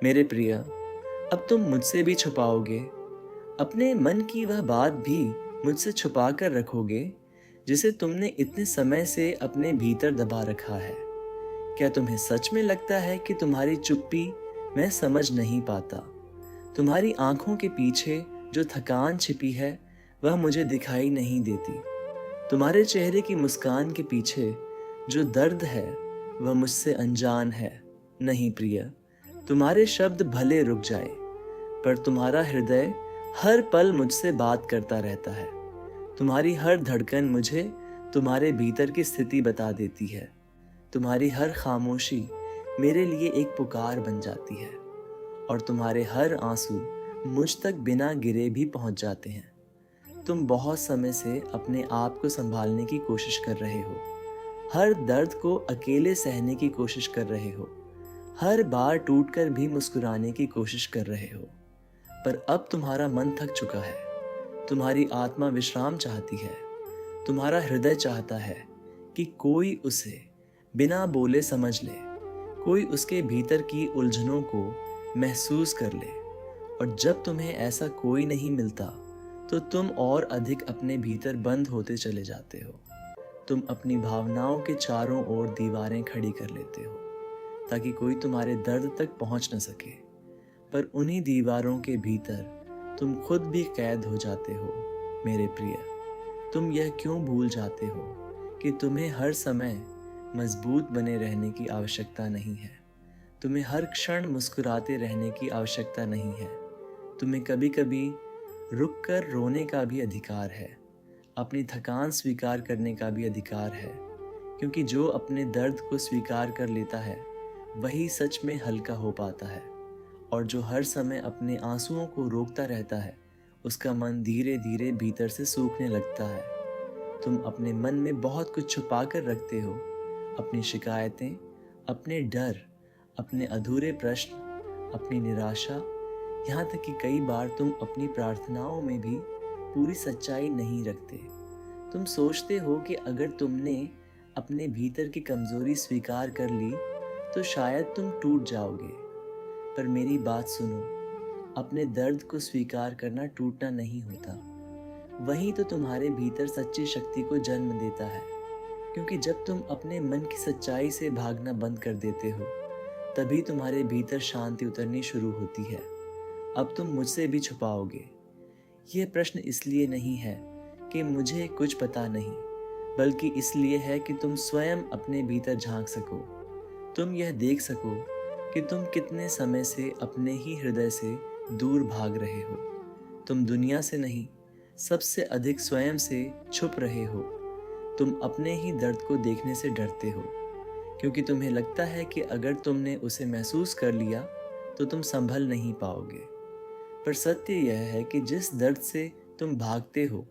मेरे प्रिय, अब तुम मुझसे भी छुपाओगे, अपने मन की वह बात भी मुझसे छुपा कर रखोगे, जिसे तुमने इतने समय से अपने भीतर दबा रखा है। क्या तुम्हें सच में लगता है कि तुम्हारी चुप्पी मैं समझ नहीं पाता? तुम्हारी आंखों के पीछे जो थकान छिपी है, वह मुझे दिखाई नहीं देती। तुम्हारे चेहरे की मुस्कान के पीछे जो दर्द है, वह मुझसे अनजान है। नहीं प्रिय, तुम्हारे शब्द भले रुक जाए, पर तुम्हारा हृदय हर पल मुझसे बात करता रहता है। तुम्हारी हर धड़कन मुझे तुम्हारे भीतर की स्थिति बता देती है। तुम्हारी हर खामोशी मेरे लिए एक पुकार बन जाती है, और तुम्हारे हर आंसू मुझ तक बिना गिरे भी पहुंच जाते हैं। तुम बहुत समय से अपने आप को संभालने की कोशिश कर रहे हो, हर दर्द को अकेले सहने की कोशिश कर रहे हो, हर बार टूटकर भी मुस्कुराने की कोशिश कर रहे हो। पर अब तुम्हारा मन थक चुका है, तुम्हारी आत्मा विश्राम चाहती है, तुम्हारा हृदय चाहता है कि कोई उसे बिना बोले समझ ले, कोई उसके भीतर की उलझनों को महसूस कर ले। और जब तुम्हें ऐसा कोई नहीं मिलता, तो तुम और अधिक अपने भीतर बंद होते चले जाते हो। तुम अपनी भावनाओं के चारों ओर दीवारें खड़ी कर लेते हो, ताकि कोई तुम्हारे दर्द तक पहुंच न सके। पर उन्हीं दीवारों के भीतर तुम खुद भी कैद हो जाते हो। मेरे प्रिय, तुम यह क्यों भूल जाते हो कि तुम्हें हर समय मजबूत बने रहने की आवश्यकता नहीं है। तुम्हें हर क्षण मुस्कुराते रहने की आवश्यकता नहीं है। तुम्हें कभी कभी रुक कर रोने का भी अधिकार है, अपनी थकान स्वीकार करने का भी अधिकार है। क्योंकि जो अपने दर्द को स्वीकार कर लेता है, वही सच में हल्का हो पाता है। और जो हर समय अपने आंसुओं को रोकता रहता है, उसका मन धीरे धीरे भीतर से सूखने लगता है। तुम अपने मन में बहुत कुछ छुपा कर रखते हो, अपनी शिकायतें, अपने डर, अपने अधूरे प्रश्न, अपनी निराशा, यहाँ तक कि कई बार तुम अपनी प्रार्थनाओं में भी पूरी सच्चाई नहीं रखते। तुम सोचते हो कि अगर तुमने अपने भीतर की कमजोरी स्वीकार कर ली, तो शायद तुम टूट जाओगे। पर मेरी बात सुनो, अपने दर्द को स्वीकार करना टूटना नहीं होता। वही तो तुम्हारे भीतर सच्ची शक्ति को जन्म देता है। क्योंकि जब तुम अपने मन की सच्चाई से भागना बंद कर देते हो, तभी तुम्हारे भीतर शांति उतरनी शुरू होती है। अब तुम मुझसे भी छुपाओगे। यह प्रश्न इसलिए नहीं है कि मुझे कुछ पता नहीं, बल्कि इसलिए है कि तुम स्वयं अपने भीतर झांक सको। तुम यह देख सको कि तुम कितने समय से अपने ही हृदय से दूर भाग रहे हो। तुम दुनिया से नहीं, सबसे अधिक स्वयं से छुप रहे हो। तुम अपने ही दर्द को देखने से डरते हो, क्योंकि तुम्हें लगता है कि अगर तुमने उसे महसूस कर लिया, तो तुम संभल नहीं पाओगे। पर सत्य यह है कि जिस दर्द से तुम भागते हो,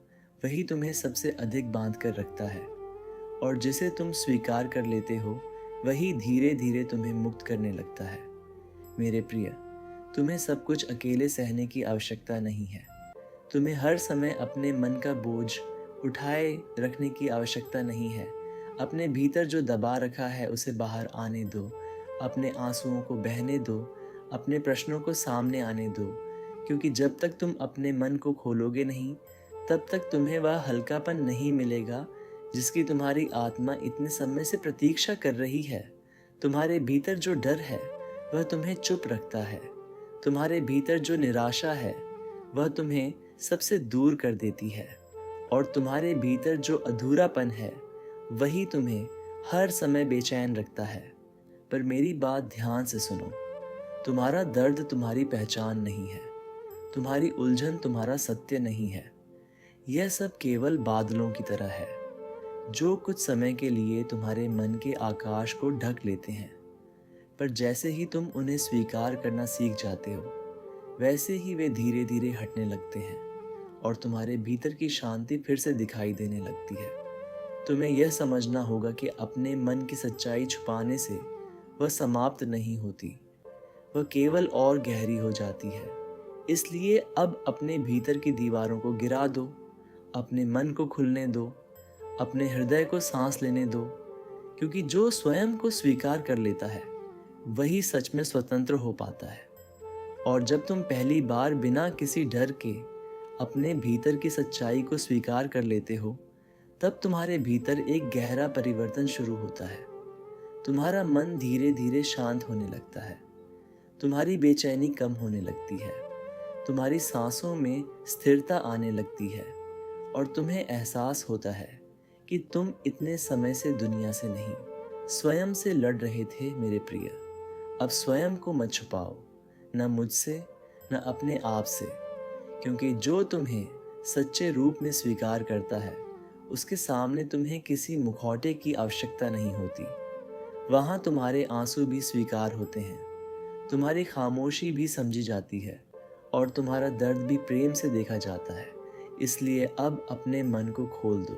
वही तुम्हें सबसे अधिक बांध कर रखता है। और जिसे तुम स्वीकार कर लेते हो, वही धीरे धीरे तुम्हें मुक्त करने लगता है। मेरे प्रिय, तुम्हें सब कुछ अकेले सहने की आवश्यकता नहीं है। तुम्हें हर समय अपने मन का बोझ उठाए रखने की आवश्यकता नहीं है। अपने भीतर जो दबा रखा है, उसे बाहर आने दो। अपने आंसुओं को बहने दो, अपने प्रश्नों को सामने आने दो। क्योंकि जब तक तुम अपने मन को खोलोगे नहीं, तब तक तुम्हें वह हल्कापन नहीं मिलेगा जिसकी तुम्हारी आत्मा इतने समय से प्रतीक्षा कर रही है। तुम्हारे भीतर जो डर है, वह तुम्हें चुप रखता है। तुम्हारे भीतर जो निराशा है, वह तुम्हें सबसे दूर कर देती है। और तुम्हारे भीतर जो अधूरापन है, वही तुम्हें हर समय बेचैन रखता है। पर मेरी बात ध्यान से सुनो, तुम्हारा दर्द तुम्हारी पहचान नहीं है, तुम्हारी उलझन तुम्हारा सत्य नहीं है। यह सब केवल बादलों की तरह है, जो कुछ समय के लिए तुम्हारे मन के आकाश को ढक लेते हैं। पर जैसे ही तुम उन्हें स्वीकार करना सीख जाते हो, वैसे ही वे धीरे धीरे हटने लगते हैं, और तुम्हारे भीतर की शांति फिर से दिखाई देने लगती है। तुम्हें यह समझना होगा कि अपने मन की सच्चाई छुपाने से वह समाप्त नहीं होती, वह केवल और गहरी हो जाती है। इसलिए अब अपने भीतर की दीवारों को गिरा दो, अपने मन को खुलने दो, अपने हृदय को सांस लेने दो। क्योंकि जो स्वयं को स्वीकार कर लेता है, वही सच में स्वतंत्र हो पाता है। और जब तुम पहली बार बिना किसी डर के अपने भीतर की सच्चाई को स्वीकार कर लेते हो, तब तुम्हारे भीतर एक गहरा परिवर्तन शुरू होता है। तुम्हारा मन धीरे धीरे शांत होने लगता है, तुम्हारी बेचैनी कम होने लगती है, तुम्हारी सांसों में स्थिरता आने लगती है और तुम्हें एहसास होता है कि तुम इतने समय से दुनिया से नहीं, स्वयं से लड़ रहे थे मेरे प्रिय। अब स्वयं को मत छुपाओ, न मुझसे न अपने आप से, क्योंकि जो तुम्हें सच्चे रूप में स्वीकार करता है उसके सामने तुम्हें किसी मुखौटे की आवश्यकता नहीं होती। वहाँ तुम्हारे आंसू भी स्वीकार होते हैं, तुम्हारी खामोशी भी समझी जाती है और तुम्हारा दर्द भी प्रेम से देखा जाता है। इसलिए अब अपने मन को खोल दो,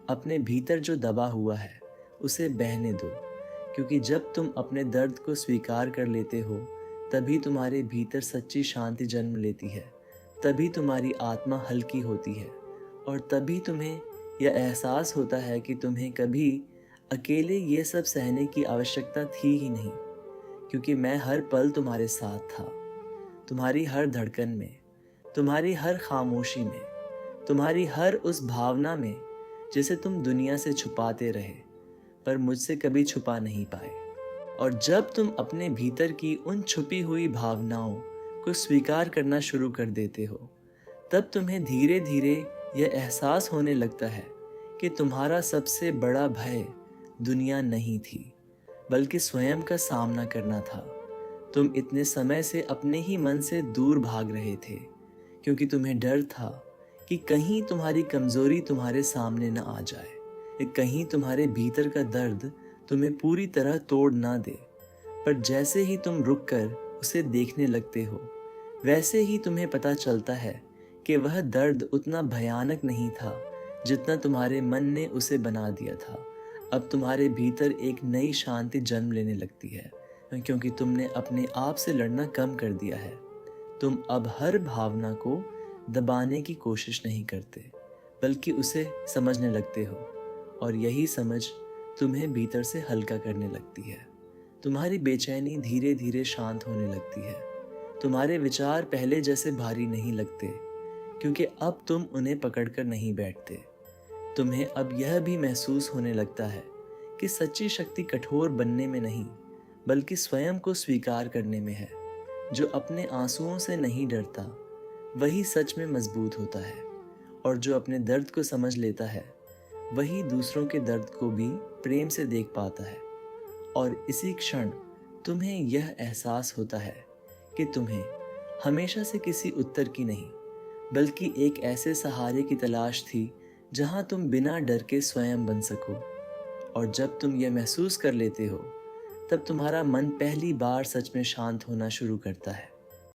अपने भीतर जो दबा हुआ है उसे बहने दो, क्योंकि जब तुम अपने दर्द को स्वीकार कर लेते हो तभी तुम्हारे भीतर सच्ची शांति जन्म लेती है, तभी तुम्हारी आत्मा हल्की होती है और तभी तुम्हें यह एहसास होता है कि तुम्हें कभी अकेले ये सब सहने की आवश्यकता थी ही नहीं, क्योंकि मैं हर पल तुम्हारे साथ था, तुम्हारी हर धड़कन में, तुम्हारी हर खामोशी में, तुम्हारी हर उस भावना में जिसे तुम दुनिया से छुपाते रहे पर मुझसे कभी छुपा नहीं पाए। और जब तुम अपने भीतर की उन छुपी हुई भावनाओं को स्वीकार करना शुरू कर देते हो, तब तुम्हें धीरे धीरे यह एहसास होने लगता है कि तुम्हारा सबसे बड़ा भय दुनिया नहीं थी, बल्कि स्वयं का सामना करना था। तुम इतने समय से अपने ही मन से दूर भाग रहे थे, क्योंकि तुम्हें डर था कि कहीं तुम्हारी कमजोरी तुम्हारे सामने न आ जाए, या कहीं तुम्हारे भीतर का दर्द तुम्हें पूरी तरह तोड़ ना दे। पर जैसे ही तुम रुककर उसे देखने लगते हो, वैसे ही तुम्हें पता चलता है कि वह दर्द उतना भयानक नहीं था जितना तुम्हारे मन ने उसे बना दिया था। अब तुम्हारे भीतर एक नई शांति जन्म लेने लगती है, क्योंकि तुमने अपने आप से लड़ना कम कर दिया है। तुम अब हर भावना को दबाने की कोशिश नहीं करते, बल्कि उसे समझने लगते हो, और यही समझ तुम्हें भीतर से हल्का करने लगती है। तुम्हारी बेचैनी धीरे धीरे शांत होने लगती है, तुम्हारे विचार पहले जैसे भारी नहीं लगते, क्योंकि अब तुम उन्हें पकड़कर नहीं बैठते। तुम्हें अब यह भी महसूस होने लगता है कि सच्ची शक्ति कठोर बनने में नहीं, बल्कि स्वयं को स्वीकार करने में है। जो अपने आंसुओं से नहीं डरता वही सच में मजबूत होता है, और जो अपने दर्द को समझ लेता है वही दूसरों के दर्द को भी प्रेम से देख पाता है। और इसी क्षण तुम्हें यह एहसास होता है कि तुम्हें हमेशा से किसी उत्तर की नहीं, बल्कि एक ऐसे सहारे की तलाश थी जहां तुम बिना डर के स्वयं बन सको। और जब तुम यह महसूस कर लेते हो, तब तुम्हारा मन पहली बार सच में शांत होना शुरू करता है।